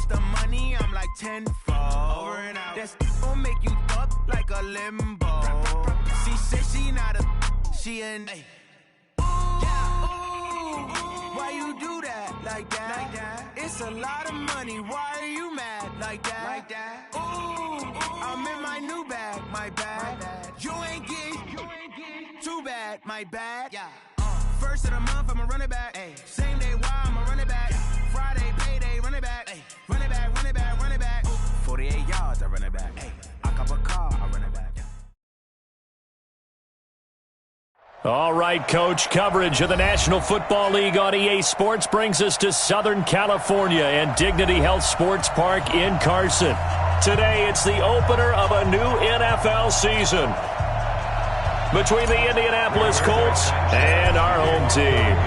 the money, I'm like tenfold. Over and out. That's gon' make you up like a limbo. She said she not a, she an. Ooh, why you do that like that? It's a lot of money. Why are you mad like that? Ooh, I'm in my new bag, my bad. You ain't get too bad, my bad. First of the month, I'ma run it back. Same day, why I'ma run it back. Friday, payday, run it back. Run it back, run it back, run it back. 48 yards, I run it back. I cop a car, I run it back. All right, Coach, coverage of the National Football League on EA Sports brings us to Southern California and Dignity Health Sports Park in Carson. Today, it's the opener of a new NFL season between the Indianapolis Colts and our home team.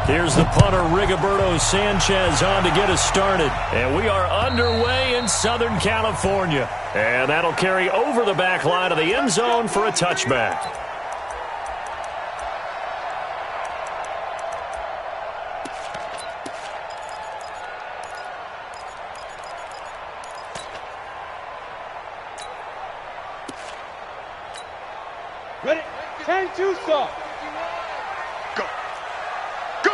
Here's the punter, Rigoberto Sanchez, on to get us started. And we are underway in Southern California. And that'll carry over the back line of the end zone for a touchback. Ready? 10-2 stop. Go. Go.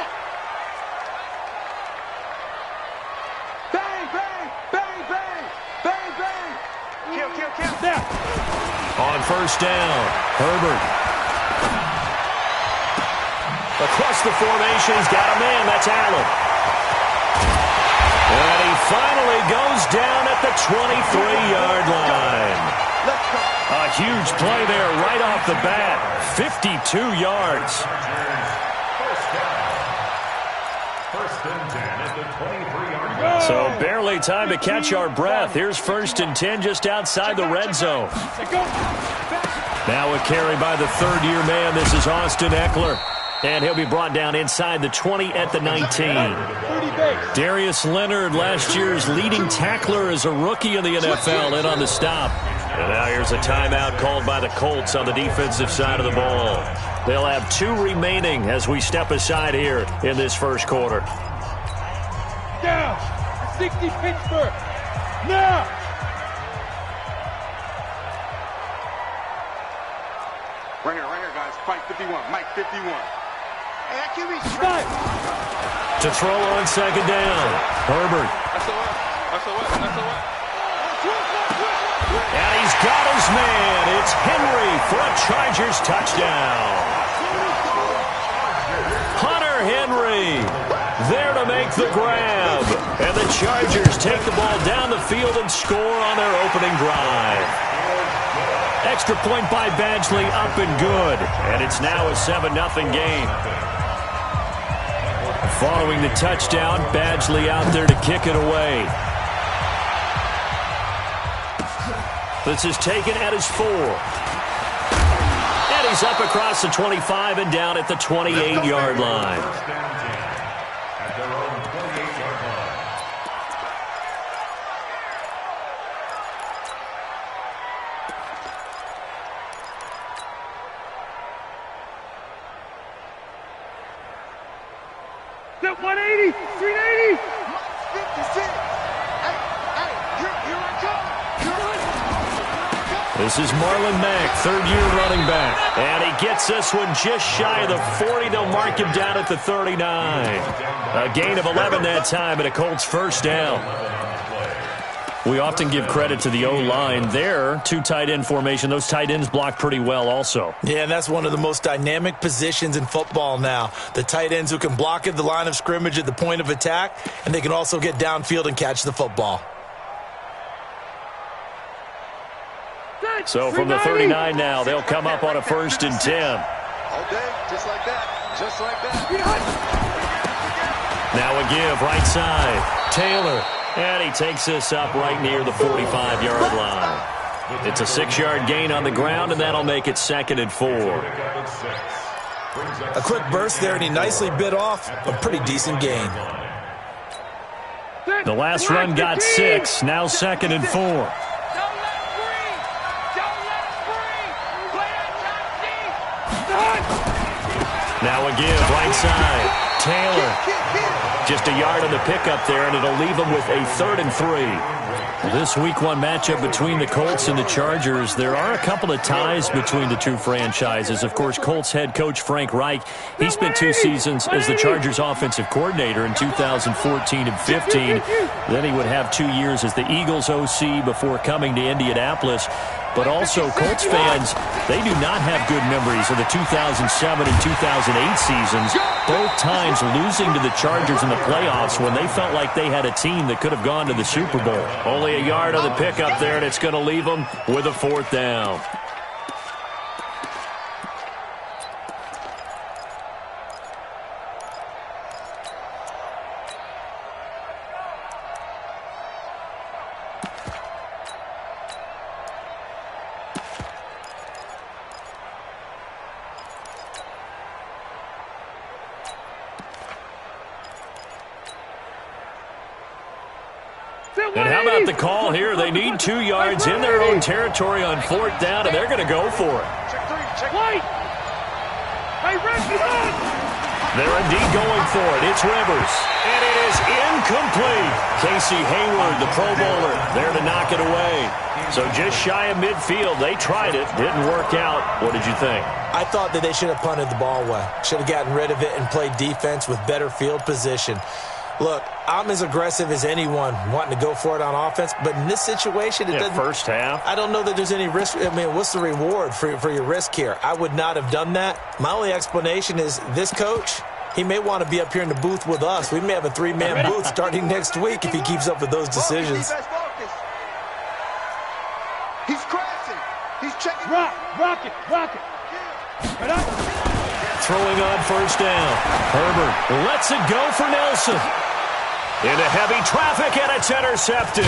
Bang, bang, bang, bang, bang, bang. Kill. Snap. On first down, Herbert. Across the formation, he's got a man. That's Allen. And he finally goes down at the 23-yard line. Let's go. A huge play there right off the bat. 52 yards. First and 10 at the 23-yard line. So barely time to catch our breath. Here's first and 10 just outside the red zone. Now a carry by the third-year man. This is Austin Eckler. And he'll be brought down inside the 20 at the 19. Darius Leonard, last year's leading tackler as a rookie in the NFL, in on the stop. And now here's a timeout called by the Colts on the defensive side of the ball. They'll have 2 remaining as we step aside here in this first quarter. Down. 60 Pittsburgh. Now. Right here, guys. Mike 51. Mike 51. Hey, that QB Five. To throw on second down. Herbert. That's the what? And he's got his man. It's Henry for a Chargers touchdown. Hunter Henry there to make the grab. And the Chargers take the ball down the field and score on their opening drive. Extra point by Badgley, up and good. And it's now a 7-0 game. Following the touchdown, Badgley out there to kick it away. This is taken at his 4. And he's up across the 25 and down at the 28-yard line. At their own 28-yard line. Step 180. 380. 56. Hey, here I come. This is Marlon Mack, third-year running back. And he gets this one just shy of the 40. They'll mark him down at the 39. A gain of 11 that time and a Colts first down. We often give credit to the O-line. There, 2 tight end formation. Those tight ends block pretty well also. Yeah, and that's one of the most dynamic positions in football now. The tight ends who can block at the line of scrimmage at the point of attack, and they can also get downfield and catch the football. So from the 39 now, they'll come up on a first and 10. All day, just like that. Just like that. Now a give, right side. Taylor. And he takes this up right near the 45-yard line. It's a 6-yard gain on the ground, and that'll make it 2nd and 4. A quick burst there, and he nicely bit off a pretty decent gain. The last run got 6, now 2nd and 4. Now a give, right side. Taylor. Just a yard on the pickup there, and it'll leave them with a 3rd and 3. This Week 1 matchup between the Colts and the Chargers, there are a couple of ties between the two franchises. Of course, Colts head coach Frank Reich, he spent 2 seasons as the Chargers offensive coordinator in 2014 and 15. Then he would have 2 years as the Eagles OC before coming to Indianapolis. But also, Colts fans, they do not have good memories of the 2007 and 2008 seasons, both times losing to the Chargers in the playoffs when they felt like they had a team that could have gone to the Super Bowl. Only a yard on the pickup there, and it's going to leave them with a 4th down. And how about the call here? They need 2 yards in their own territory on 4th down, and they're going to go for it. They're indeed going for it. It's Rivers. And it is incomplete. Casey Hayward, the Pro Bowler, there to knock it away. So just shy of midfield. They tried it. Didn't work out. What did you think? I thought that they should have punted the ball away. Should have gotten rid of it and played defense with better field position. Look, I'm as aggressive as anyone wanting to go for it on offense, but in this situation, it doesn't. First half. I don't know that there's any risk. I mean, what's the reward for your risk here? I would not have done that. My only explanation is this coach, he may want to be up here in the booth with us. We may have a 3-man booth starting next week if he keeps up with those decisions. He's crashing. He's checking. Rock it. Throwing on 1st down. Herbert lets it go for Nelson. Into heavy traffic, and it's intercepted.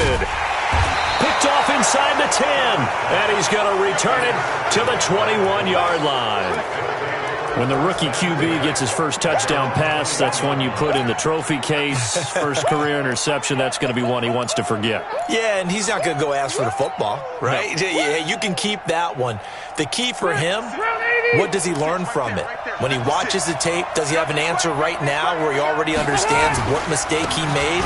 Picked off inside the 10, and he's going to return it to the 21-yard line. When the rookie QB gets his first touchdown pass, that's one you put in the trophy case. First career interception, that's going to be one he wants to forget. Yeah, and he's not going to go ask for the football, right? No. Yeah, you can keep that one. The key for him, what does he learn from it? When he watches the tape, does he have an answer right now where he already understands what mistake he made?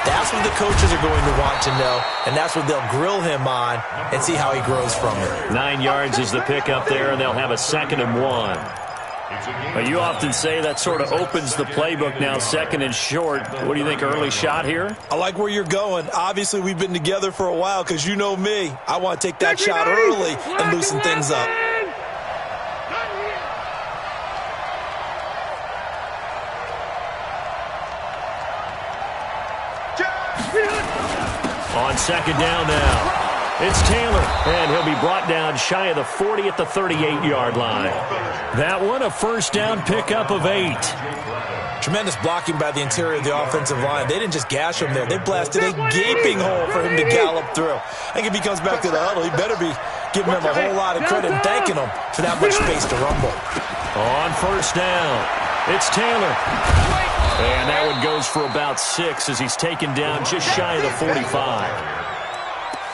That's what the coaches are going to want to know, and that's what they'll grill him on and see how he grows from it. 9 yards is the pickup there, and they'll have a 2nd and 1. But you often say that sort of opens the playbook now, 2nd and short. What do you think, early shot here? I like where you're going. Obviously, we've been together for a while because you know me. I want to take that shot early and loosen things up. On 2nd down now. It's Taylor, and he'll be brought down shy of the 40 at the 38-yard line. That one, a 1st down pickup of 8. Tremendous blocking by the interior of the offensive line. They didn't just gash him there. They blasted a gaping hole for him to gallop through. I think if he comes back to the huddle, he better be giving him a whole lot of credit and thanking him for that much space to rumble. On 1st down, it's Taylor. And that one goes for about 6 as he's taken down just shy of the 45.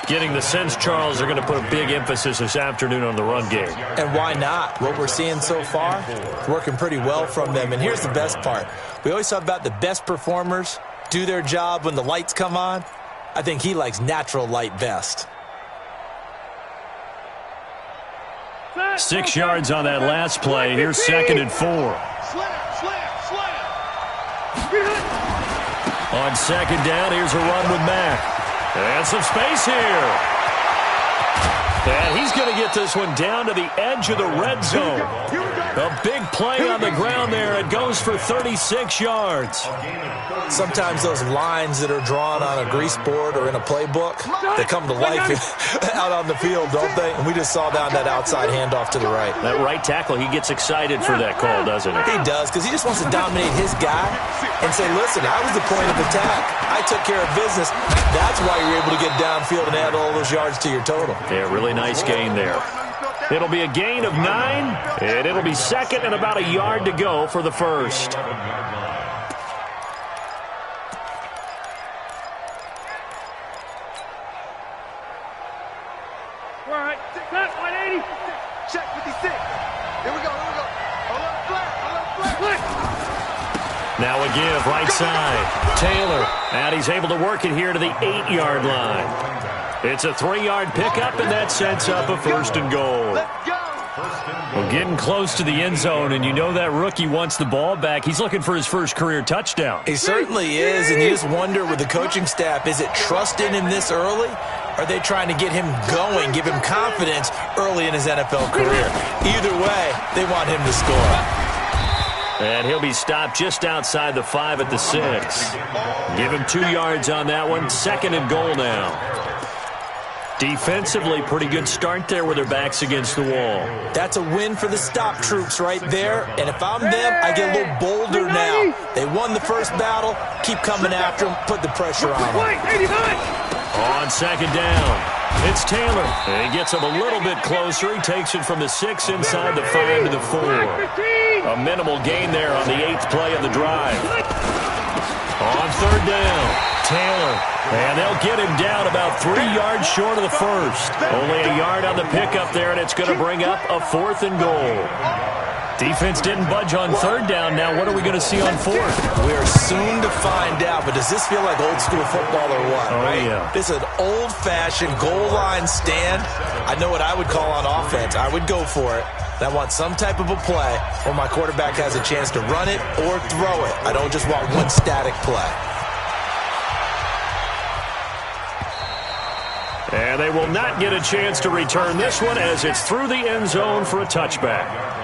Getting the sense, Charles, are going to put a big emphasis this afternoon on the run game. And why not? What we're seeing so far, working pretty well from them. And here's the best part. We always talk about the best performers do their job when the lights come on. I think he likes natural light best. 6 yards on that last play. Here's 2nd and 4. On 2nd down, here's a run with Mack. And some space here. And he's going to get this one down to the edge of the red zone. A big play on the ground there. It goes for 36 yards. Sometimes those lines that are drawn on a grease board or in a playbook, they come to life out on the field, don't they? And we just saw down that outside handoff to the right. That right tackle, he gets excited for that call, doesn't he? He does, because he just wants to dominate his guy and say, listen, I was the point of attack. I took care of business. That's why you're able to get downfield and add all those yards to your total. Yeah, really nice gain there. It'll be a gain of 9, and it'll be 2nd and about a yard to go for the 1st. All right, set 180. Check 56. Here we go. A little flat. Now a give, right side. Taylor, and he's able to work it here to the 8-yard line. It's a 3-yard pickup, and that sets up a 1st and goal. Well, getting close to the end zone, and you know that rookie wants the ball back. He's looking for his first career touchdown. He certainly is, and you just wonder with the coaching staff, is it trust in him this early? Are they trying to get him going, give him confidence early in his NFL career? Either way, they want him to score. And he'll be stopped just outside the 5 at the 6. Give him 2 yards on that one. 2nd and goal now. Defensively, pretty good start there with their backs against the wall. That's a win for the stop troops right there. And if I'm them, I get a little bolder now. They won the first battle. Keep coming after them. Put the pressure on them. On 2nd down, it's Taylor. He gets him a little bit closer. He takes it from the 6 inside the 5 to the 4. A minimal gain there on the 8th play of the drive. On 3rd down, Taylor. And they'll get him down about 3 yards short of the 1st. Only a yard on the pickup there, and it's going to bring up a 4th and goal. Defense didn't budge on 3rd down. Now what are we going to see on 4th? We are soon to find out, but does this feel like old school football or what? Oh, right? Yeah. This is an old-fashioned goal line stand. I know what I would call on offense. I would go for it. And I want some type of a play where my quarterback has a chance to run it or throw it. I don't just want one static play. And they will not get a chance to return this one as it's through the end zone for a touchback.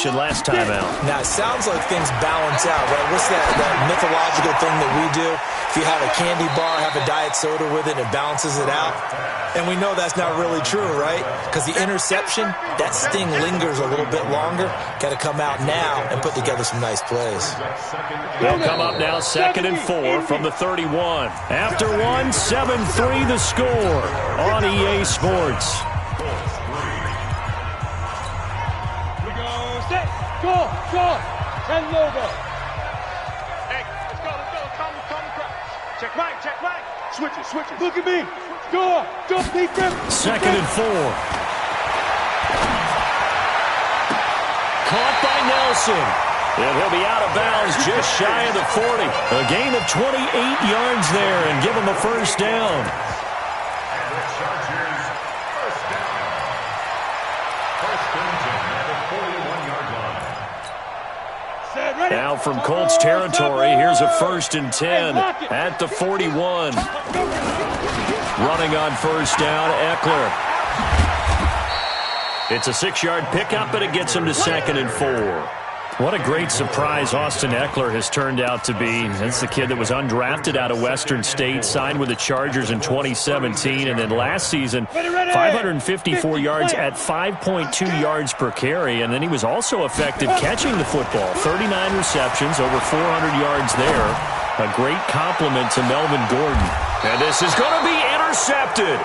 Last time out. Now, it sounds like things balance out, right? What's that mythological thing that we do? If you have a candy bar, have a diet soda with it, it balances it out. And we know that's not really true, right? Because the interception, that sting lingers a little bit longer. Got to come out now and put together some nice plays. They'll come up now 2nd and 4 from the 31. After one, 7-3 the score on EA Sports. Go! 10 logo. Hey, let's go. Calm crowd. Check right. Switch it. Look at me. Go, deep grip. 2nd and 4. Caught by Nelson. And he'll be out of bounds just shy of the 40. A gain of 28 yards there and give him a 1st down. And the Chargers, 1st down. 1st and 10 at the 41-yard line. Now from Colts territory, here's a 1st and 10 at the 41. Running on 1st down, Eckler. It's a 6-yard pickup, but it gets him to 2nd and 4. What a great surprise Austin Eckler has turned out to be. That's the kid that was undrafted out of Western State, signed with the Chargers in 2017, and then last season, 554 yards at 5.2 yards per carry, and then he was also effective catching the football. 39 receptions, over 400 yards there. A great compliment to Melvin Gordon. And this is going to be intercepted.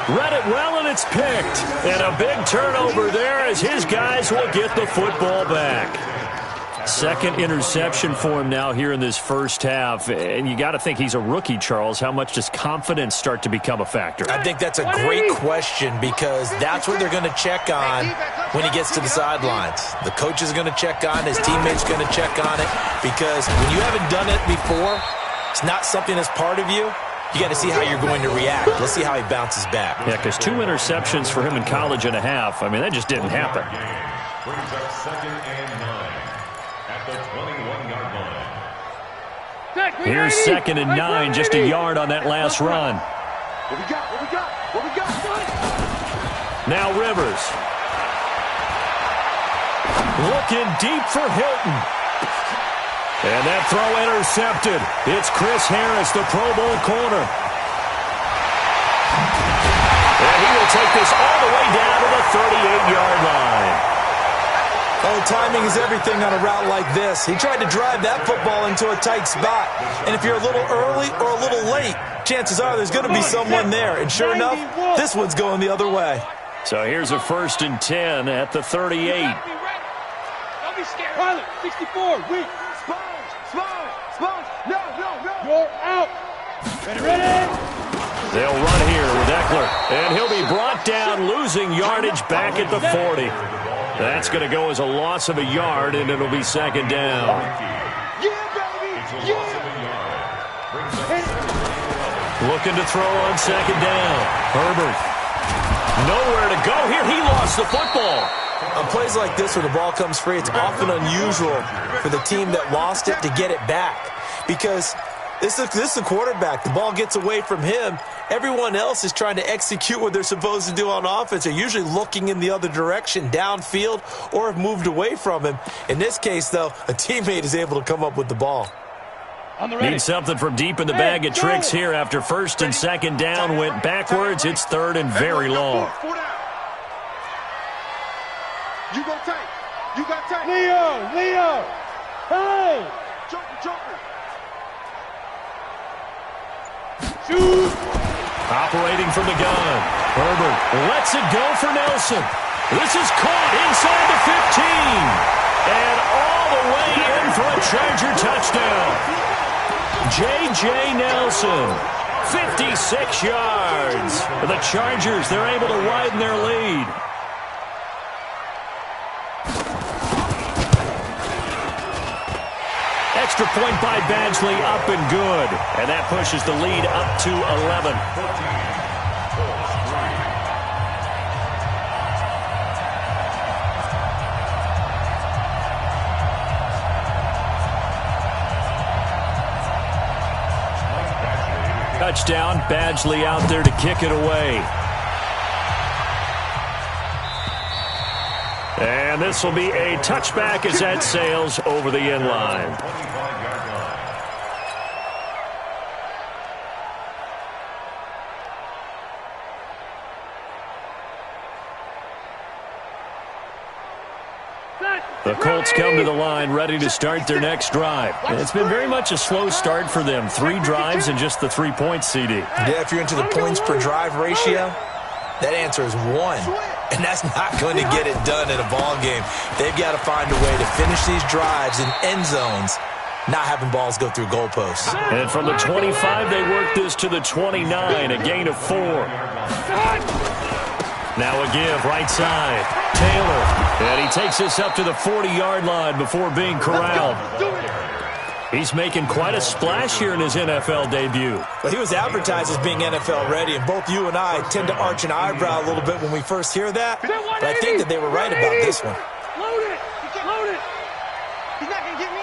Read it well, and it's picked. And a big turnover there as his guys will get the football back. 2nd interception for him now here in this 1st half. And you got to think he's a rookie, Charles. How much does confidence start to become a factor? I think that's a great question because that's what they're going to check on when he gets to the sidelines. The coach is going to check on, his teammates going to check on it, because when you haven't done it before, it's not something that's part of you. You got to see how you're going to react. Let's see how he bounces back. Yeah, because 2 interceptions for him in college and a half. I mean, that just didn't happen. Brings up 2nd and 9 at the 21-yard line. Here's 2nd and 9, just a yard on that last run. What we got? Now Rivers. Looking deep for Hilton. And that throw intercepted. It's Chris Harris, the Pro Bowl corner. And he will take this all the way down to the 38-yard line. Oh, timing is everything on a route like this. He tried to drive that football into a tight spot. And if you're a little early or a little late, chances are there's going to be someone there. And sure enough, this one's going the other way. So here's a 1st and 10 at the 38. Don't be scared. Pilot, 64, weak. Sponge. No. You're out. Ready. They'll run here with Eckler. And he'll be brought down, losing yardage back at the 40. That's going to go as a loss of a yard, and it'll be 2nd down. Yeah, baby. Yeah. Looking to throw on 2nd down. Herbert. Nowhere to go here. He lost the football. On plays like this where the ball comes free, it's often unusual for the team that lost it to get it back. Because this is the quarterback. The ball gets away from him. Everyone else is trying to execute what they're supposed to do on offense. They're usually looking in the other direction, downfield, or have moved away from him. In this case, though, a teammate is able to come up with the ball. Need something from deep in the bag of tricks here after 1st and 2nd down went backwards. It's 3rd and very long. You go tight. You got tight. Leo. Hey. Joker. Shoot. Operating from the gun. Herbert lets it go for Nelson. This is caught inside the 15. And all the way in for a Charger touchdown. J.J. Nelson, 56 yards. The Chargers, they're able to widen their lead. Extra point by Badgley, up and good. And that pushes the lead up to 11. Touchdown, Badgley out there to kick it away. And this will be a touchback as that sails over the end line. The Colts come to the line ready to start their next drive. And it's been very much a slow start for them. 3 drives and just the 3 points, CD. Yeah, if you're into the points per drive ratio, that answer is 1. And that's not going to get it done in a ball game. They've got to find a way to finish these drives in end zones, not having balls go through goalposts. And from the 25, they work this to the 29, a gain of 4. Now a give, right side. Taylor, and he takes this up to the 40-yard line before being corralled. He's making quite a splash here in his NFL debut. Well, he was advertised as being NFL ready, and both you and I tend to arch an eyebrow a little bit when we first hear that. But I think that they were right about this one. Load it. He's not going to get me.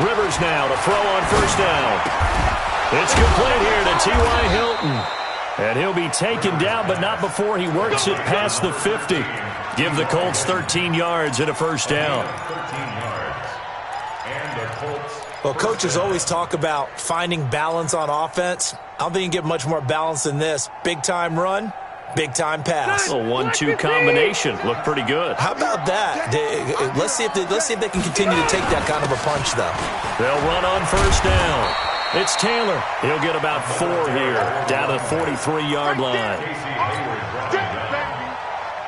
Rivers now to throw on 1st down. It's complete here to T.Y. Hilton. And he'll be taken down, but not before he works it past the 50. Give the Colts 13 yards and a 1st down. Well, coaches always talk about finding balance on offense. I don't think you can get much more balance than this. Big-time run, big-time pass. A 1-2 combination. Looked pretty good. How about that? Let's see if they can continue to take that kind of a punch, though. They'll run on 1st down. It's Taylor. He'll get about 4 here, down to the 43-yard line.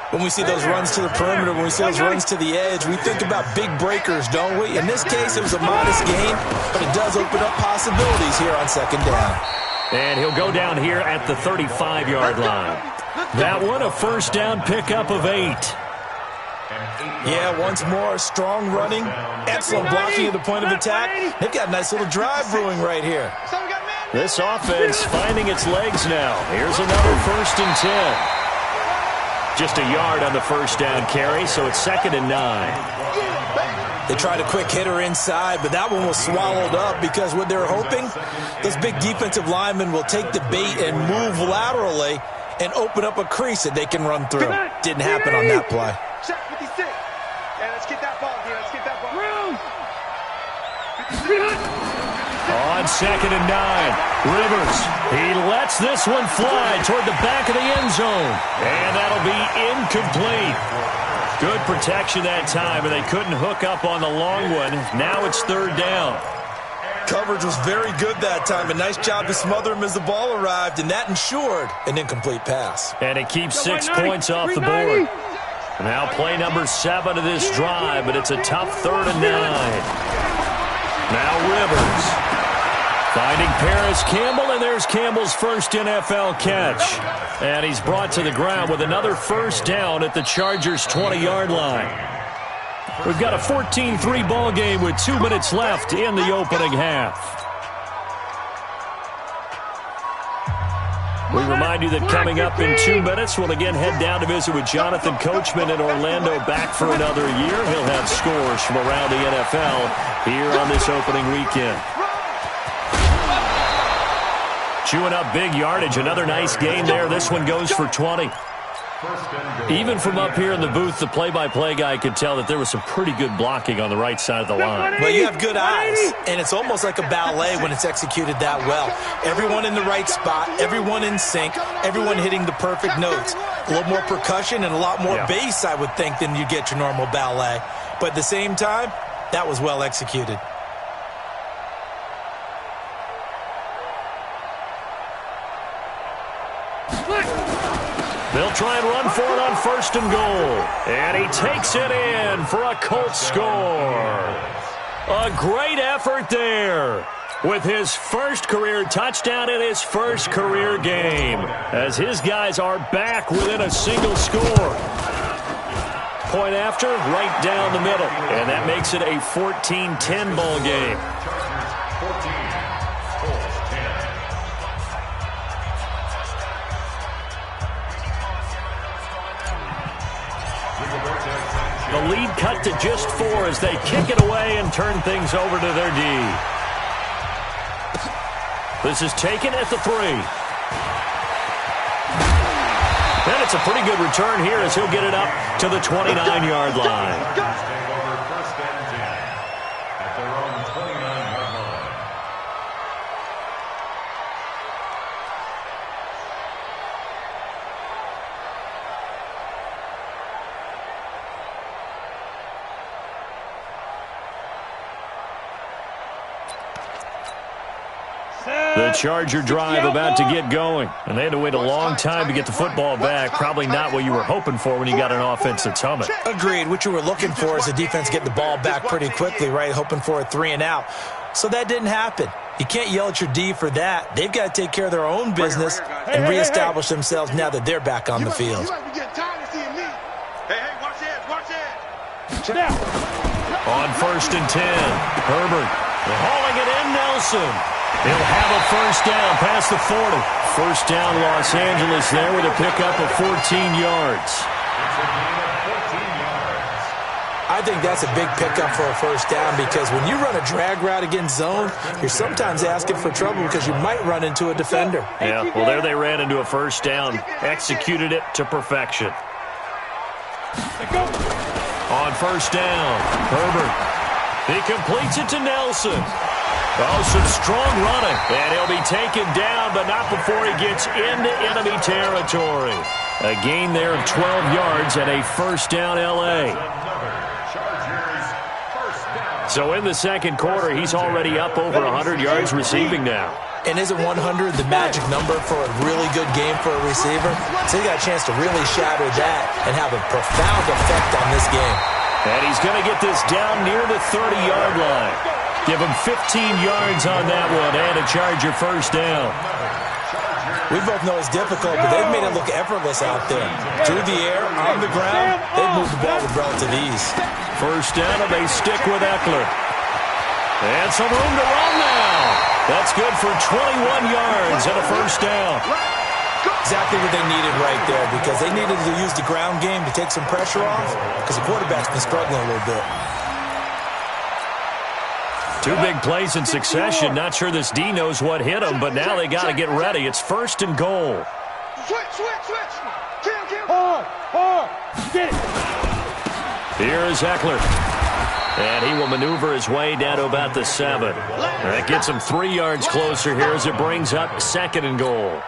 When we see those runs to the perimeter, when we see those runs to the edge, we think about big breakers, don't we? In this case, it was a modest gain, but it does open up possibilities here on 2nd down. And he'll go down here at the 35-yard line. That one, a 1st down pickup of 8. Yeah, once more, strong running, excellent blocking at the point of attack. They've got a nice little drive brewing right here. This offense finding its legs now. Here's another 1st and 10. Just a yard on the 1st down carry, so it's 2nd and 9. They tried a quick hitter inside, but that one was swallowed up because what they're hoping, those big defensive linemen will take the bait and move laterally and open up a crease that they can run through. Didn't happen on that play. Check 56. Yeah, let's get that ball here. Let's get that ball. On 2nd and 9, Rivers. He lets this one fly toward the back of the end zone. And that'll be incomplete. Good protection that time, and they couldn't hook up on the long one. Now it's 3rd down. Coverage was very good that time. A nice job to smother him as the ball arrived, and that ensured an incomplete pass. And it keeps 6 points off the board. Now play number 7 of this drive, but it's a tough 3rd and 9. Now Rivers finding Paris Campbell, and there's Campbell's first NFL catch. And he's brought to the ground with another 1st down at the Chargers' 20-yard line. We've got a 14-3 ball game with 2 minutes left in the opening half. We remind you that coming up in 2 minutes, we'll again head down to visit with Jonathan Coachman in Orlando, back for another year. He'll have scores from around the NFL here on this opening weekend. Chewing up big yardage, another nice gain there. This one goes for 20. Even from up here in the booth, the play-by-play guy could tell that there was some pretty good blocking on the right side of the line. Well, you have good eyes, and it's almost like a ballet when it's executed that well. Everyone in the right spot, everyone in sync, everyone hitting the perfect notes. A little more percussion and a lot more bass, I would think, than you get your normal ballet. But at the same time, that was well executed. They'll try and run for it on 1st and goal. And he takes it in for a Colts score. A great effort there with his first career touchdown in his first career game, as his guys are back within a single score. Point after, right down the middle. And that makes it a 14-10 ball game. The lead cut to just 4 as they kick it away and turn things over to their D. This is taken at the 3. And it's a pretty good return here as he'll get it up to the 29-yard line. The Charger drive about to get going, and they had to wait a long time to get the football back. Probably not what you were hoping for when you got an offense that's humming. Agreed. What you were looking for is the defense getting the ball back pretty quickly, right? Hoping for a 3 and out. So that didn't happen. You can't yell at your D for that. They've got to take care of their own business and reestablish themselves now that they're back on the field. On 1st and 10, Herbert hauling it in. Nelson. He'll have a 1st down past the 40. 1st down, Los Angeles there with a pickup of 14 yards. I think that's a big pickup for a 1st down, because when you run a drag route against zone, you're sometimes asking for trouble because you might run into a defender. Yeah, well, there they ran into a 1st down, executed it to perfection. On 1st down, Herbert. He completes it to Nelson. Oh, some strong running, and he'll be taken down, but not before he gets into enemy territory. A gain there of 12 yards and a 1st down L.A. So in the second quarter, he's already up over 100 yards receiving now. And isn't 100 the magic number for a really good game for a receiver? So he got a chance to really shatter that and have a profound effect on this game. And he's going to get this down near the 30-yard line. Give him 15 yards on that one and a Charger 1st down. We both know it's difficult, but they've made it look effortless out there. Through the air, on the ground, they've moved the ball with relative ease. 1st down, and they stick with Eckler. And some room to run now. That's good for 21 yards and a 1st down. Exactly what they needed right there, because they needed to use the ground game to take some pressure off, because the quarterback's been struggling a little bit. 2 big plays in succession. Not sure this D knows what hit him, but now they got to get ready. It's 1st and goal. Switch. Hard. Get it. Here is Eckler. And he will maneuver his way down to about the 7. That gets him 3 yards closer here as it brings up 2nd and goal.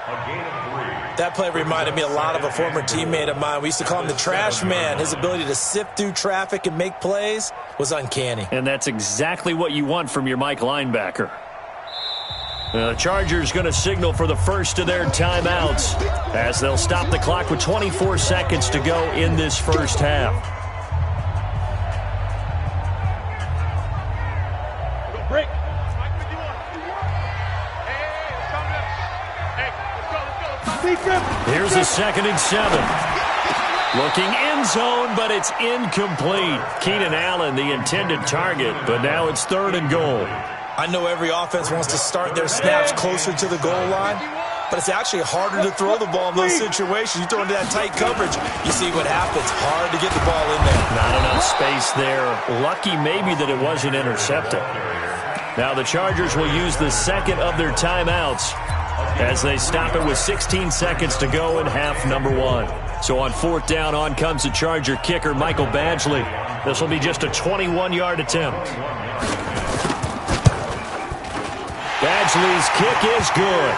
That play reminded me a lot of a former teammate of mine. We used to call him the trash man. His ability to sift through traffic and make plays was uncanny. And that's exactly what you want from your Mike linebacker. The Chargers going to signal for the first of their timeouts as they'll stop the clock with 24 seconds to go in this first half. Break. Here's a 2nd and 7. Looking end zone, but it's incomplete. Keenan Allen, the intended target, but now it's 3rd and goal. I know every offense wants to start their snaps closer to the goal line, but it's actually harder to throw the ball in those situations. You throw into that tight coverage, you see what happens. Hard to get the ball in there. Not enough space there. Lucky maybe that it wasn't intercepted. Now the Chargers will use the 2nd of their timeouts as they stop it with 16 seconds to go in half number 1. So on 4th down, on comes the Charger kicker, Michael Badgley. This will be just a 21-yard attempt. Badgley's kick is good.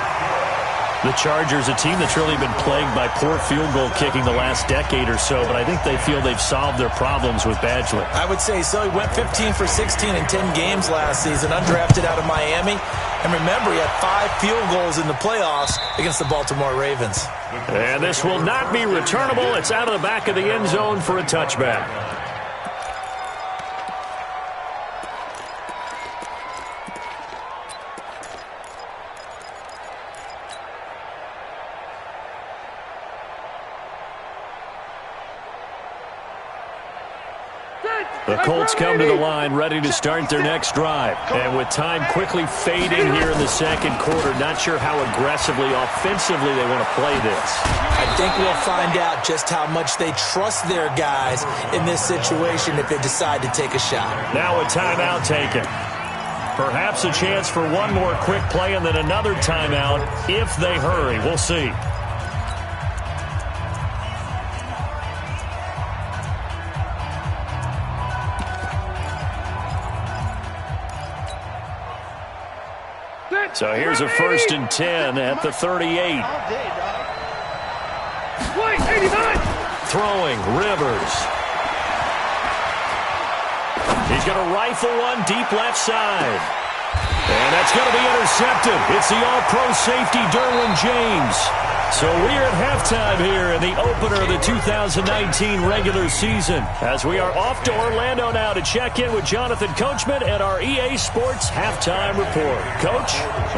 The Chargers, a team that's really been plagued by poor field goal kicking the last decade or so, but I think they feel they've solved their problems with Badgley. I would say so. He went 15 for 16 in 10 games last season, undrafted out of Miami. And remember, he had 5 field goals in the playoffs against the Baltimore Ravens. And this will not be returnable. It's out of the back of the end zone for a touchback. The Colts come to the line, ready to start their next drive. And with time quickly fading here in the 2nd quarter, not sure how aggressively, offensively they want to play this. I think we'll find out just how much they trust their guys in this situation if they decide to take a shot. Now a timeout taken. Perhaps a chance for one more quick play and then another timeout if they hurry. We'll see. So here's a 1st and 10 at the 38. Throwing, Rivers. He's going to rifle one deep left side. And that's going to be intercepted. It's the all-pro safety, Derwin James. So we're at halftime here in the opener of the 2019 regular season, as we are off to Orlando now to check in with Jonathan Coachman at our EA Sports Halftime Report. Coach,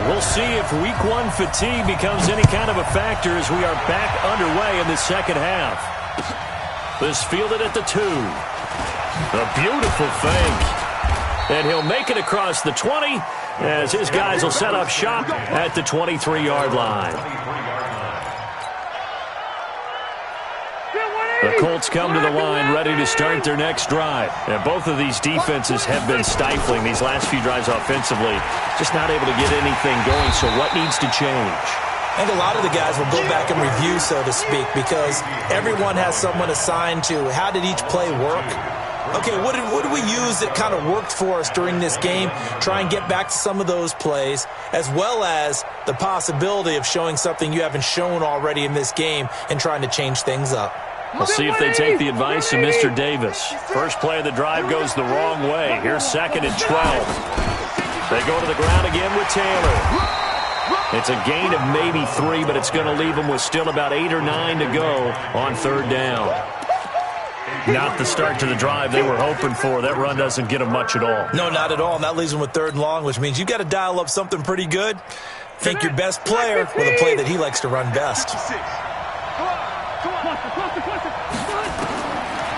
we'll see if Week 1 fatigue becomes any kind of a factor as we are back underway in the 2nd half. This fielded at the 2. A beautiful fake. And he'll make it across the 20 as his guys will set up shop at the 23-yard line. The Colts come to the line ready to start their next drive. And both of these defenses have been stifling these last few drives offensively. Just not able to get anything going, so what needs to change? I think a lot of the guys will go back and review, so to speak, because everyone has someone assigned to how did each play work. Okay, what did we use that kind of worked for us during this game? Try and get back to some of those plays, as well as the possibility of showing something you haven't shown already in this game and trying to change things up. We'll see if they take the advice of Mr. Davis. First play of the drive goes the wrong way. Here's 2nd and 12. They go to the ground again with Taylor. It's a gain of maybe 3, but it's going to leave them with still about 8 or 9 to go on 3rd down. Not the start to the drive they were hoping for. That run doesn't get them much at all. No, not at all. And that leaves them with 3rd and long, which means you've got to dial up something pretty good. Think your best player with a play that he likes to run best.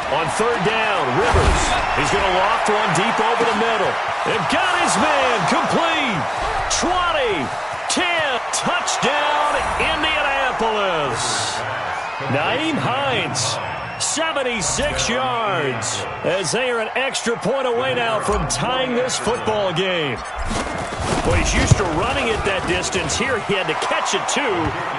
On 3rd down, Rivers. He's going to loft one deep over the middle. They've got his man complete. 20, 10, touchdown, Indianapolis. Nyheim Hines, 76 yards, as they are an extra point away now from tying this football game. Well, he's used to running it that distance. Here he had to catch it, too,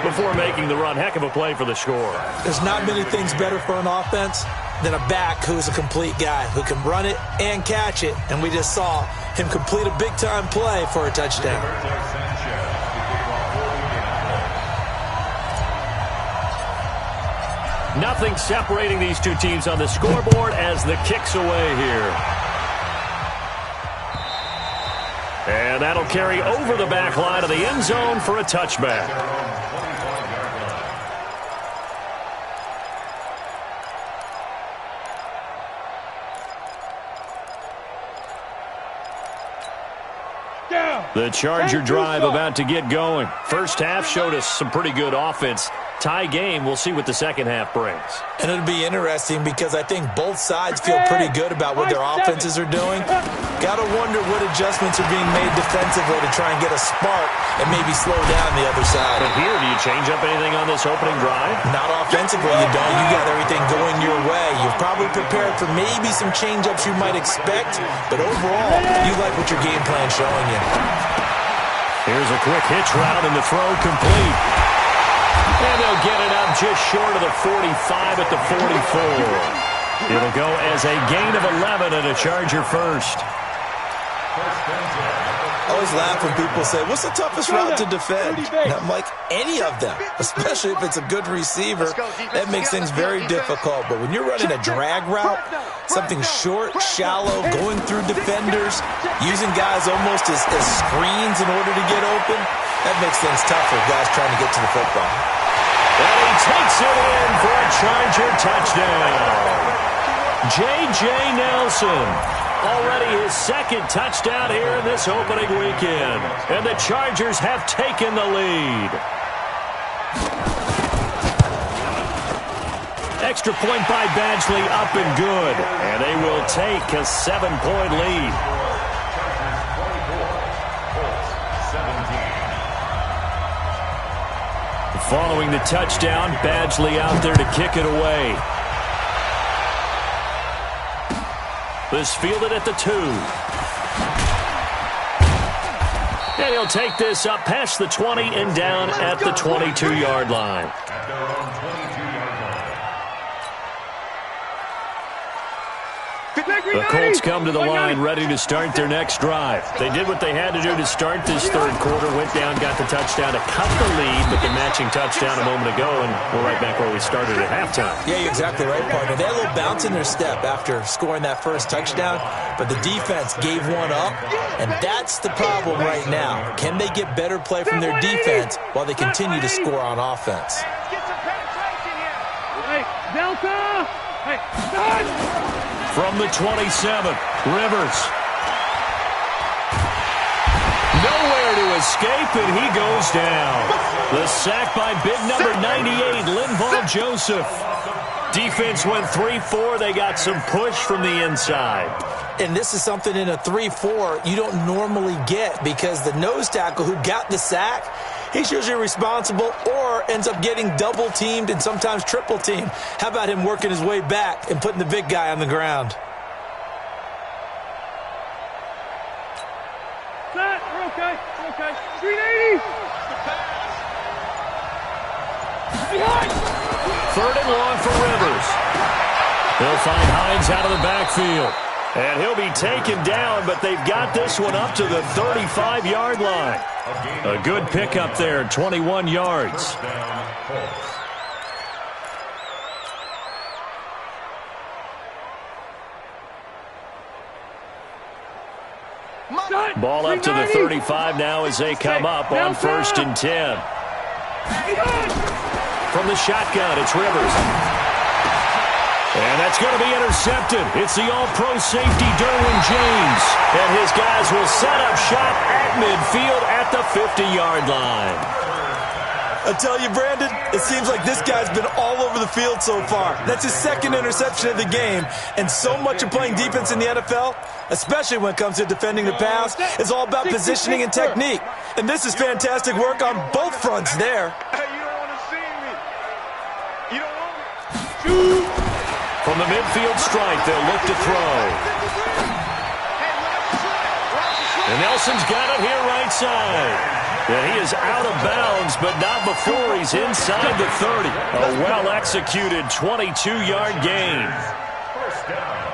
before making the run. Heck of a play for the score. There's not many things better for an offense than a back who's a complete guy who can run it and catch it. And we just saw him complete a big-time play for a touchdown. Nothing separating these two teams on the scoreboard as the kick's away here. And that'll carry over the back line of the end zone for a touchback. The Charger drive about to get going. First half showed us some pretty good offense. Tie game, we'll see what the second half brings. And it'll be interesting because I think both sides feel pretty good about what their offenses are doing. Got to wonder what adjustments are being made defensively to try and get a spark and maybe slow down the other side. But here, do you change up anything on this opening drive? Not offensively, you don't. You got everything going your way. You've probably prepared for maybe some change-ups you might expect, but overall, you like what your game plan's showing you. Here's a quick hitch route and the throw complete. And they'll get it up just short of the 45 at the 44. It'll go as a gain of 11 and a Charger first. I always laugh when people say, what's the toughest route to defend? And I'm like, any of them, especially if it's a good receiver. That makes things very difficult. But when you're running a drag route, something short, shallow, going through defenders, using guys almost as screens in order to get open, that makes things tough for guys trying to get to the football. And he takes it in for a Charger touchdown. J.J. Nelson. Already his second touchdown here in this opening weekend. And the Chargers have taken the lead. Extra point by Badgley up and good. And they will take a 7-point lead. Following the touchdown, Badgley out there to kick it away. This fielded at the 2. And he'll take this up past the 20 and down at the 22-yard line. At their own 22-yard line. The Colts come to the line ready to start their next drive. They did what they had to do to start this third quarter, went down, got the touchdown to cut the lead, but the matching touchdown a moment ago, and we're right back where we started at halftime. Yeah, you're exactly right, partner. They had a little bounce in their step after scoring that first touchdown, but the defense gave one up, and that's the problem right now. Can they get better play from their defense while they continue to score on offense? Hey, Delta! Hey, start! From the 27, Rivers. Nowhere to escape, and he goes down. The sack by big number 98, Linval Joseph. Defense went 3-4. They got some push from the inside. And this is something in a 3-4 you don't normally get because the nose tackle who got the sack, he's usually responsible or ends up getting double-teamed and sometimes triple-teamed. How about him working his way back and putting the big guy on the ground? Set, we're okay, we're okay. 380! Behind! Third and long for Rivers. They'll find Hines out of the backfield. And he'll be taken down, but they've got this one up to the 35-yard line. A good pickup there, 21 yards. Ball up to the 35 now as they come up on 1st and 10. From the shotgun, it's Rivers. And that's going to be intercepted. It's the all-pro safety, Derwin James. And his guys will set up shop at midfield at the 50-yard line. I tell you, Brandon, it seems like this guy's been all over the field so far. That's his second interception of the game. And so much of playing defense in the NFL, especially when it comes to defending the pass, is all about positioning and technique. And this is fantastic work on both fronts there. Hey, you don't want to see me. You don't want me. From the midfield strike, they'll look to throw. And Nelson's got it here right side. And he is out of bounds, but not before he's inside the 30. A well-executed 22-yard gain. down.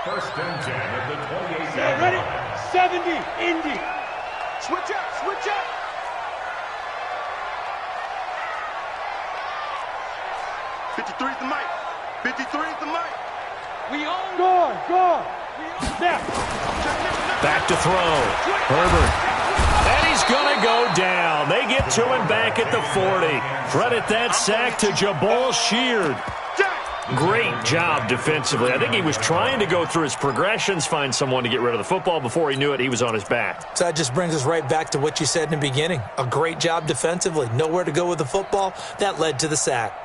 First and 10 at the 28-yard Yeah, ready? line. 70, Indy. Switch up, switch up. '53's the mic. '53's the mic. We own. Gone. Snap. Back to throw. Herbert. And he's going to go down. They get to him back at the 40. Credit that sack to Jabal Sheard. Great job defensively. I think he was trying to go through his progressions, find someone to get rid of the football. Before he knew it, he was on his back. So that just brings us right back to what you said in the beginning. A great job defensively. Nowhere to go with the football. That led to the sack.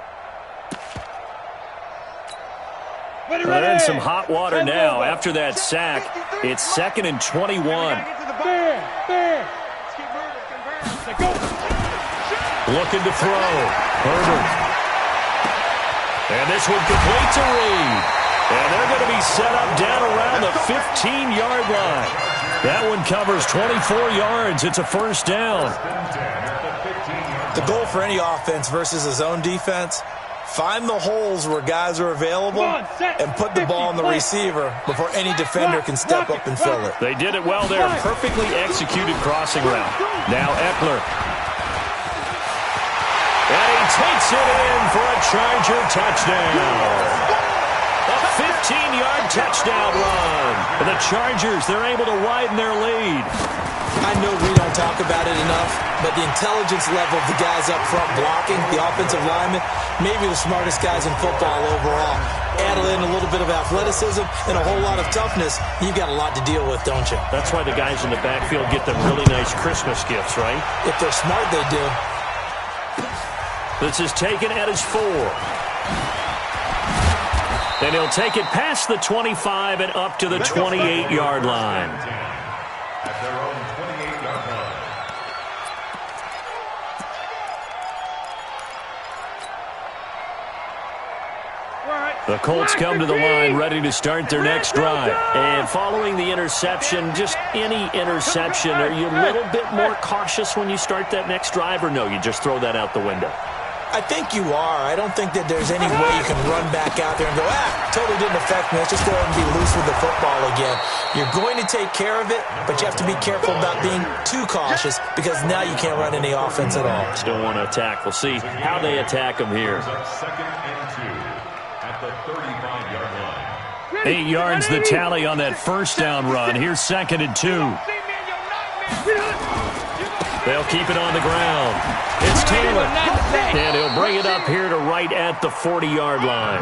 They're in some hot water now. After that sack, it's 2nd and 21. Bear. Looking to throw. Herbert. And this one complete to Reed. And they're going to be set up down around the 15-yard line. That one covers 24 yards. It's a first down. The goal for any offense versus a zone defense, find the holes where guys are available and put the ball on the receiver before any defender can step up and fill it. They did it well there. Perfectly executed crossing route. Now Eckler. And he takes it in for a Charger touchdown. A 15-yard touchdown run. And the Chargers, they're able to widen their lead. I know we don't talk about it enough, but the intelligence level of the guys up front blocking, the offensive linemen, maybe the smartest guys in football overall. Add in a little bit of athleticism and a whole lot of toughness, you've got a lot to deal with, don't you? That's why the guys in the backfield get them really nice Christmas gifts, right? If they're smart, they do. This is taken at his 4. And he'll take it past the 25 and up to the 28-yard line. At their own 28-yard line. The Colts come to the line ready to start their next drive. And following the interception, just any interception, are you a little bit more cautious when you start that next drive, or no, you just throw that out the window? I think you are. I don't think that there's any way you can run back out there and go, totally didn't affect me. Let's just go ahead and be loose with the football again. You're going to take care of it, but you have to be careful about being too cautious because now you can't run any offense at all. Still want to attack. We'll see how they attack them here. 2nd and 2 at the 35-yard line. 8 yards the tally on that first down run. Here's 2nd and 2. They'll keep it on the ground. It's Taylor. And he'll bring it up here to right at the 40-yard line.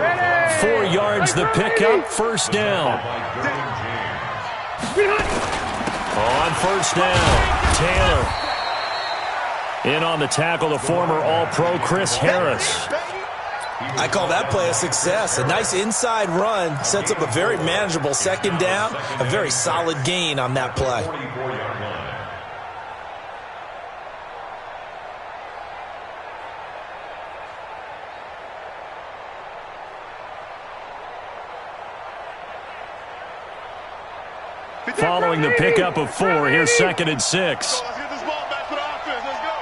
4 yards the pickup, first down. On first down, Taylor. In on the tackle, the former All-Pro Chris Harris. I call that play a success. A nice inside run sets up a very manageable second down, a very solid gain on that play. 44-yard line. Following the pickup of 4, here's 2nd and 6. Let's get this ball back for the offense. Let's go.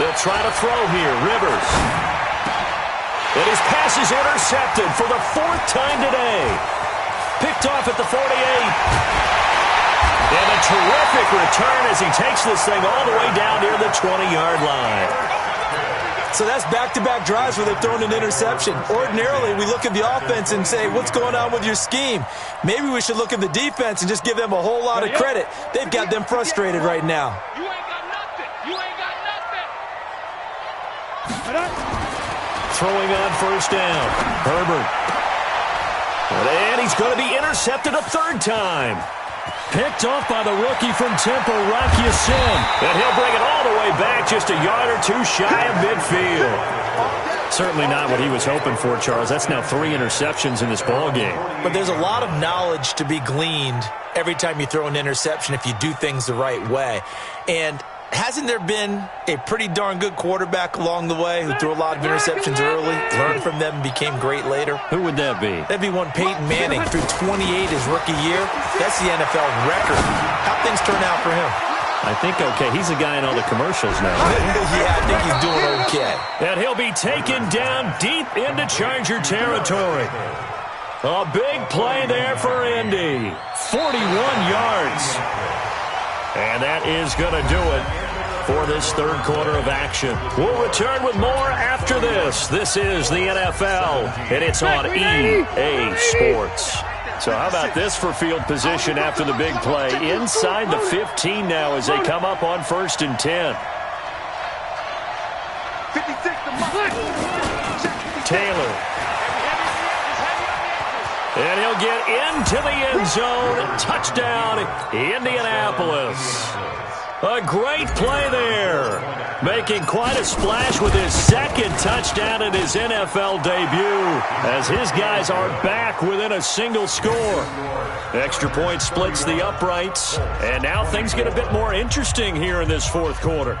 They'll try to throw here. Rivers. And his pass is intercepted for the 4th time today. Picked off at the 48. And a terrific return as he takes this thing all the way down near the 20-yard line. So that's back-to-back drives where they've thrown an interception. Ordinarily, we look at the offense and say, what's going on with your scheme? Maybe we should look at the defense and just give them a whole lot of credit. They've got them frustrated right now. You ain't got nothing. You ain't got nothing. Throwing on first down. Herbert. And he's going to be intercepted a 3rd time. Picked off by the rookie from Temple, Rocky Sin. And he'll bring it all the way back just a yard or 2 shy of midfield. Certainly not what he was hoping for, Charles. That's now 3 interceptions in this ball game. But there's a lot of knowledge to be gleaned every time you throw an interception if you do things the right way. And hasn't there been a pretty darn good quarterback along the way who threw a lot of interceptions early, learned from them, and became great later? Who would that be? That'd be one Peyton Manning. Threw 28 his rookie year. That's the NFL record. How'd things turn out for him? I think okay. He's a guy in all the commercials now. Yeah, I think he's doing okay. And he'll be taken down deep into Charger territory. A big play there for Indy. 41 yards. And that is going to do it for this third quarter of action. We'll return with more after this. This is the NFL, and it's on EA Sports. So how about this for field position after the big play? Inside the 15 now as they come up on 1st and 10. Taylor. And he'll get into the end zone. Touchdown, Indianapolis. A great play there. Making quite a splash with his second touchdown in his NFL debut as his guys are back within a single score. Extra point splits the uprights, and now things get a bit more interesting here in this fourth quarter.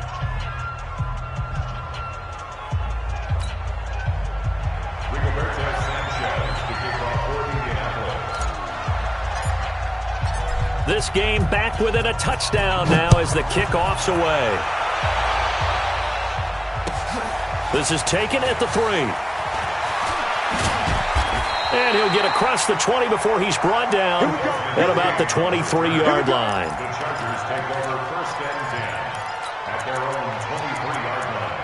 This game back within a touchdown now as the kickoff's away. This is taken at the 3. And he'll get across the 20 before he's brought down at about the 23-yard line. The Chargers take over 1st and 10 at their own 23-yard line.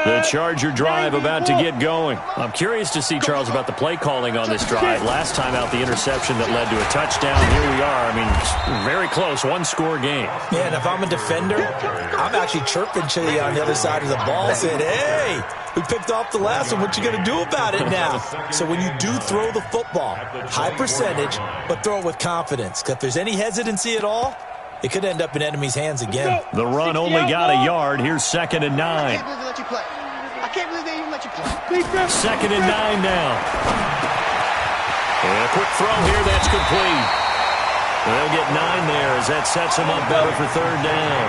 The Charger drive about to get going. I'm curious to see, Charles, about the play calling on this drive. Last time out, the interception that led to a touchdown. Here we are. I mean, very close, one-score game. Yeah, and if I'm a defender, I'm actually chirping to you on the other side of the ball, saying, hey, we picked off the last one. What you going to do about it now? So when you do throw the football, high percentage, but throw it with confidence. Because if there's any hesitancy at all, it could end up in enemy's hands again. The run only got a yard. Here's 2nd and 9. I can't believe they even let you play. 2nd and 9 now. And a quick throw here. That's complete. They'll get 9 there as that sets them up better for 3rd down.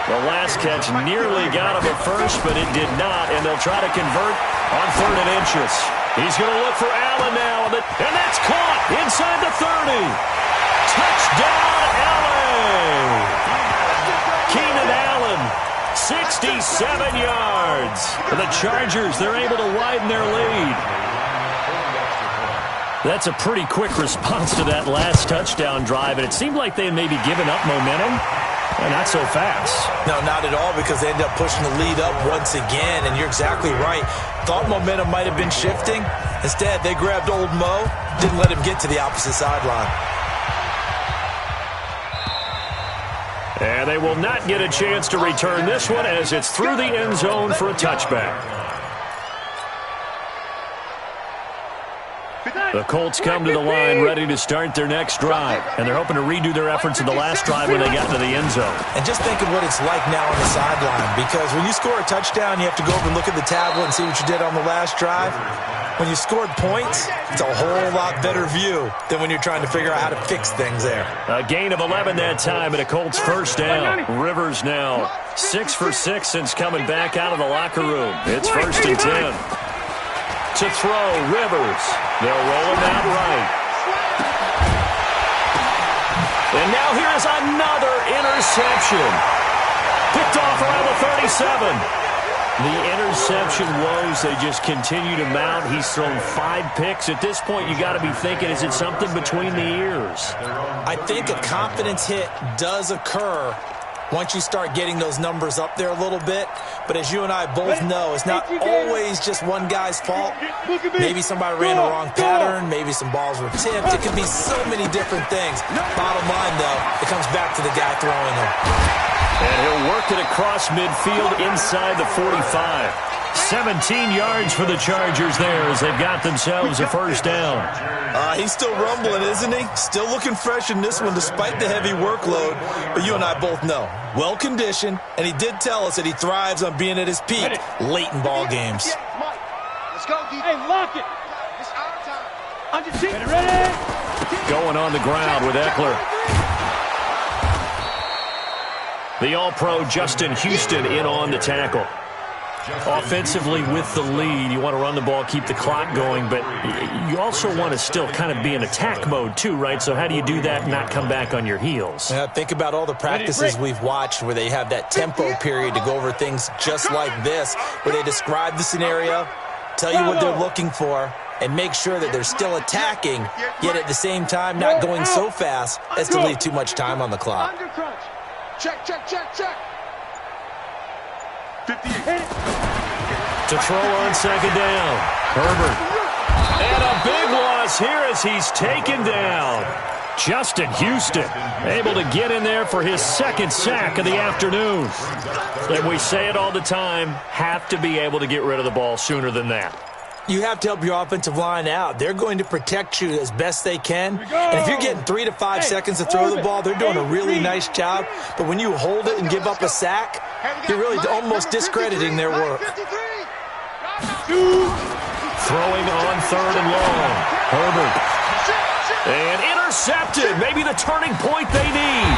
The last catch nearly got him at first, but it did not, and they'll try to convert on 3rd and inches. He's going to look for Allen now, and that's caught inside the 30. Touchdown, Allen! Keenan Allen, 67 yards. For the Chargers, they're able to widen their lead. That's a pretty quick response to that last touchdown drive, and it seemed like they had maybe given up momentum. Well, not so fast. No, not at all, because they ended up pushing the lead up once again, and you're exactly right. Thought momentum might have been shifting. Instead, they grabbed old Mo, didn't let him get to the opposite sideline. And they will not get a chance to return this one as it's through the end zone for a touchback. The Colts come to the line ready to start their next drive. And they're hoping to redo their efforts in the last drive when they got into the end zone. And just think of what it's like now on the sideline. Because when you score a touchdown, you have to go over and look at the tablet and see what you did on the last drive. When you scored points, it's a whole lot better view than when you're trying to figure out how to fix things there. A gain of 11 that time and a Colts first down. Rivers now 6 for 6 since coming back out of the locker room. It's 1st and 10. To throw, Rivers. They'll roll him out right. And now here is another interception. Picked off around the 37. The interception woes, they just continue to mount. He's thrown 5 picks. At this point, you got to be thinking, is it something between the ears? I think a confidence hit does occur once you start getting those numbers up there a little bit. But as you and I both know, it's not always just one guy's fault. Maybe somebody ran the wrong pattern. Maybe some balls were tipped. It could be so many different things. Bottom line, though, it comes back to the guy throwing them. And he'll work it across midfield inside the 45. 17 yards for the Chargers there as they've got themselves a first down. He's still rumbling, isn't he? Still looking fresh in this one despite the heavy workload. But you and I both know, well-conditioned, and he did tell us that he thrives on being at his peak late in ball games. Let's go, D. Hey, lock it. It's our time. On your team. Ready? Going on the ground with Eckler. The All-Pro Justin Houston in on the tackle. Offensively with the lead, you want to run the ball, keep the clock going, but you also want to still kind of be in attack mode too, right? So how do you do that and not come back on your heels? Think about all the practices we've watched where they have that tempo period to go over things just like this, where they describe the scenario, tell you what they're looking for, and make sure that they're still attacking, yet at the same time not going so fast as to leave too much time on the clock. Check, check, check, check. 58. To throw on second down. Herbert. And a big loss here as he's taken down. Justin Houston able to get in there for his second sack of the afternoon. And we say it all the time, have to be able to get rid of the ball sooner than that. You have to help your offensive line out. They're going to protect you as best they can. And if you're getting 3 to 5 seconds to throw the ball, they're doing a really nice job. But when you hold it and give up a sack, you're really almost discrediting their work. Throwing on third and long. Herbert. And intercepted. Maybe the turning point they need.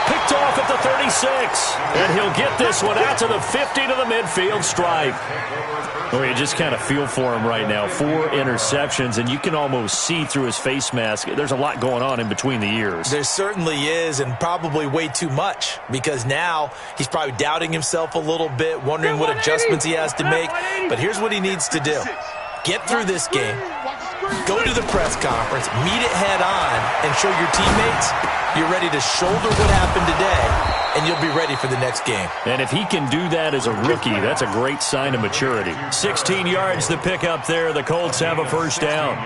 Picked off at the 36. And he'll get this one out to the 50 to the midfield stripe. Oh, you just kind of feel for him right now. 4 interceptions, and you can almost see through his face mask. There's a lot going on in between the ears. There certainly is, and probably way too much, because now he's probably doubting himself a little bit, wondering what adjustments he has to make. But here's what he needs to do. Get through this game, go to the press conference, meet it head on, and show your teammates you're ready to shoulder what happened today, and you'll be ready for the next game. And if he can do that as a rookie, that's a great sign of maturity. 16 yards the pick up there. The Colts have a first down.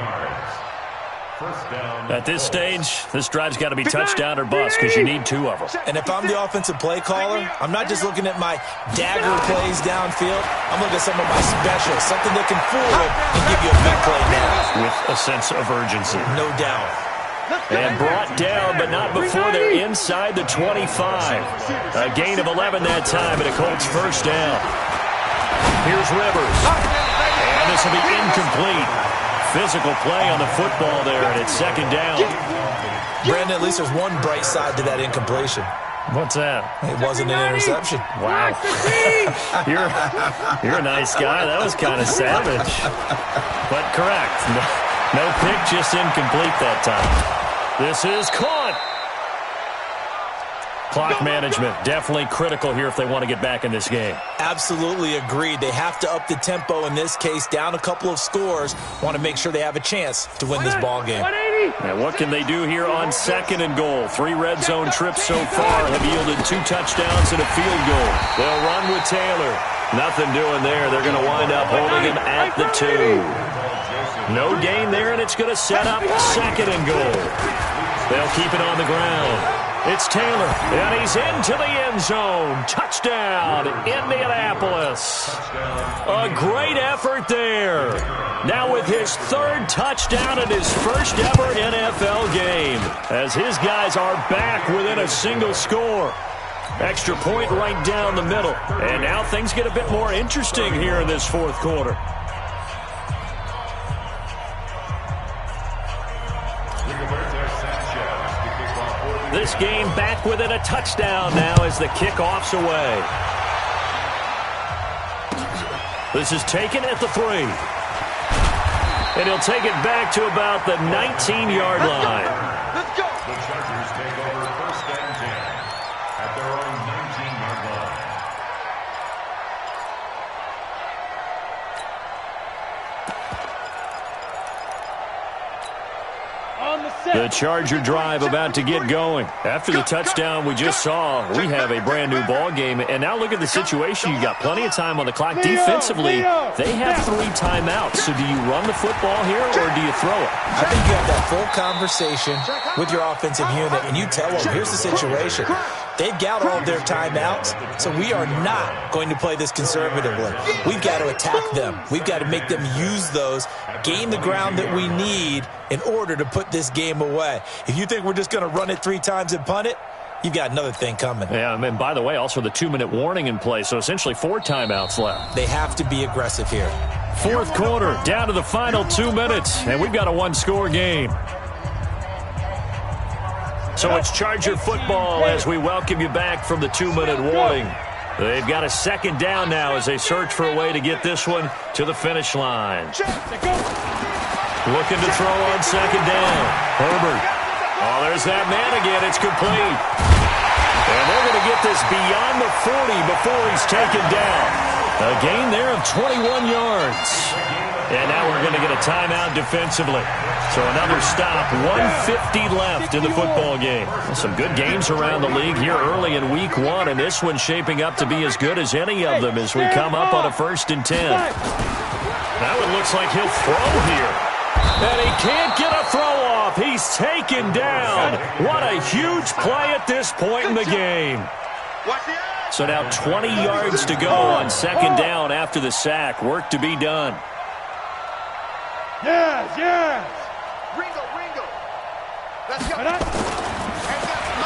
At this stage, this drive's got to be touchdown or bust because you need 2 of them. And if I'm the offensive play caller, I'm not just looking at my dagger plays downfield. I'm looking at some of my specials, something that can fool it and give you a big play now. With a sense of urgency. No doubt. And brought down, but not before they're inside the 25. A gain of 11 that time, and a Colts first down. Here's Rivers. And this will be incomplete. Physical play on the football there, and it's second down. Brandon, at least there's one bright side to that incompletion. What's that? It wasn't an interception. Wow. You're a nice guy. That was kind of savage. But correct. No pick, just incomplete that time. This is caught. Clock management, definitely critical here if they want to get back in this game. Absolutely agreed. They have to up the tempo in this case, down a couple of scores. Want to make sure they have a chance to win this ball game. Now what can they do here on second and goal? 3 red zone trips so far have yielded 2 touchdowns and a field goal. They'll run with Taylor. Nothing doing there. They're going to wind up holding him at the 2. No gain there, and it's going to set up second and goal. They'll keep it on the ground. It's Taylor, and he's into the end zone. Touchdown, Indianapolis. A great effort there. Now with his 3rd touchdown in his first ever NFL game, as his guys are back within a single score. Extra point right down the middle. And now things get a bit more interesting here in this 4th quarter. This game back within a touchdown now as the kickoff's away. This is taken at the 3. And he'll take it back to about the 19-yard line. Let's go. The Chargers take over 1st and 10 at their own 19-yard line. The Charger drive about to get going. After the touchdown we just saw, we have a brand new ball game. And now look at the situation. You got plenty of time on the clock. Defensively, they have 3 timeouts. So do you run the football here or do you throw it? I think you have that full conversation with your offensive unit, and you tell them, here's the situation. They've got all of their timeouts, so we are not going to play this conservatively. We've got to attack them. We've got to make them use those, gain the ground that we need in order to put this game away. If you think we're just going to run it 3 times and punt it, you've got another thing coming. Yeah, and by the way, also the 2-minute warning in play, so essentially 4 timeouts left. They have to be aggressive here. 4th quarter, down to the final 2 minutes, and we've got a 1-score game. So it's Charger football as we welcome you back from the 2-minute warning. They've got a second down now as they search for a way to get this one to the finish line. Looking to throw on second down. Herbert. Oh, there's that man again. It's complete. And they're going to get this beyond the 40 before he's taken down. A gain there of 21 yards. And now we're going to get a timeout defensively. So another stop, 1:50 left in the football game. Some good games around the league here early in week 1, and this one's shaping up to be as good as any of them as we come up on a 1st and 10. Now it looks like he'll throw here. And he can't get a throw off. He's taken down. What a huge play at this point in the game. So now 20 yards to go on second down after the sack. Work to be done. Yes. Ringo. Let's go.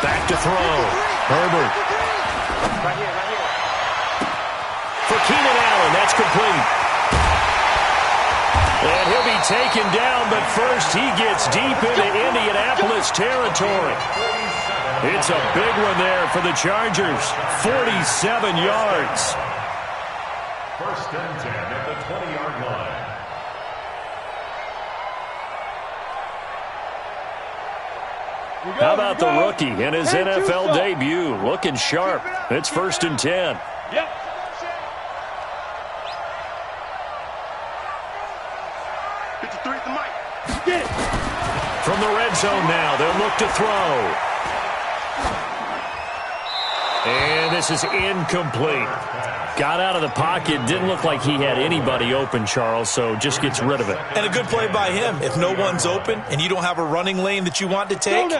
Back to throw. Herbert. Right here. For Keenan Allen, that's complete. And he'll be taken down, but first he gets deep into Indianapolis territory. It's a big one there for the Chargers. 47 yards. 1st and 10 at the 20-yard line. How about the rookie in his NFL debut? Looking sharp. It's 1st and 10. Yep. Get it. From the red zone now, they'll look to throw. And this is incomplete. Got out of the pocket. Didn't look like he had anybody open, Charles, so just gets rid of it. And a good play by him. If no one's open and you don't have a running lane that you want to take,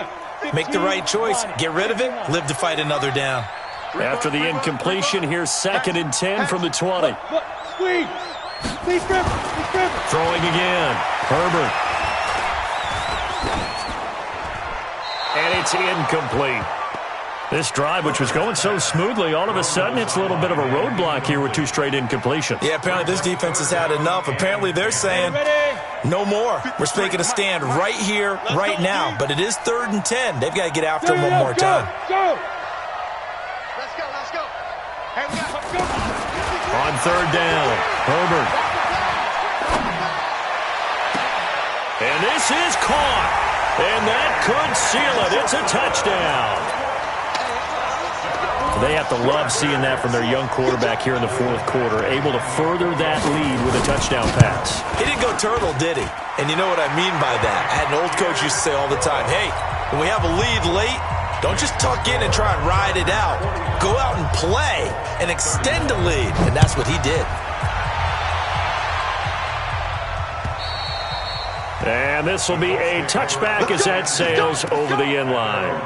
make the right choice. Get rid of it. Live to fight another down. After the incompletion, here's 2nd and 10 from the 20. Squeeze. Throwing again. Herbert. And it's incomplete. This drive, which was going so smoothly, all of a sudden it's a little bit of a roadblock here with 2 straight incompletions. Yeah, apparently this defense has had enough. Apparently they're saying no more. We're making a stand right here, right now. But it is 3rd and 10. They've got to get after him one more time. Go. Let's go. On 3rd down, Herbert. And this is caught. And that could seal it. It's a touchdown. They have to love seeing that from their young quarterback here in the 4th quarter, able to further that lead with a touchdown pass. He didn't go turtle, did he? And you know what I mean by that. I had an old coach used to say all the time, hey, when we have a lead late, don't just tuck in and try and ride it out. Go out and play and extend the lead. And that's what he did. And this will be a touchback as that sails over the end line.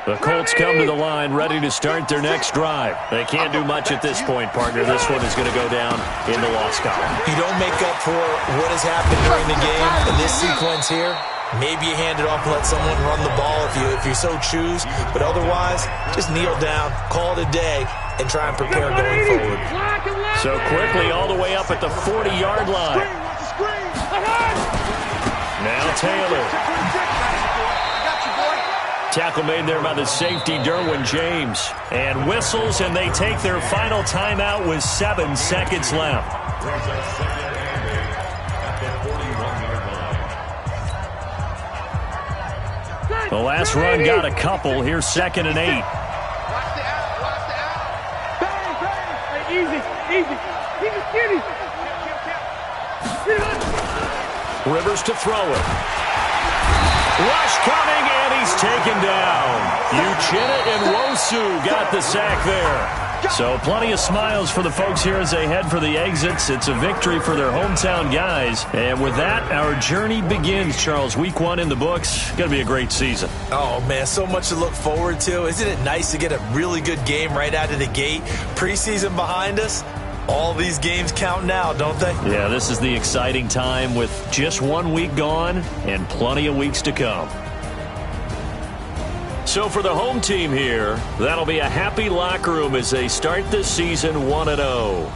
The Colts come to the line ready to start their next drive. They can't do much at this point, partner. This one is going to go down in the loss column. You don't make up for what has happened during the game in this sequence here. Maybe you hand it off and let someone run the ball if you so choose. But otherwise, just kneel down, call it a day, and try and prepare going forward. So quickly all the way up at the 40-yard line. Now Taylor. Tackle made there by the safety, Derwin James. And whistles, and they take their final timeout with 7 seconds left. The last run got a couple. Here's 2nd and 8. Watch the out. Bang. Hey, easy. Rivers to throw it. Rush coming, and he's taken down. Uchenna and Nwosu got the sack there. So plenty of smiles for the folks here as they head for the exits. It's a victory for their hometown guys. And with that, our journey begins, Charles. Week 1 in the books. Going to be a great season. Oh, man, so much to look forward to. Isn't it nice to get a really good game right out of the gate? Preseason behind us. All these games count now, don't they? Yeah, this is the exciting time with just 1 week gone and plenty of weeks to come. So for the home team here, that'll be a happy locker room as they start this season 1-0.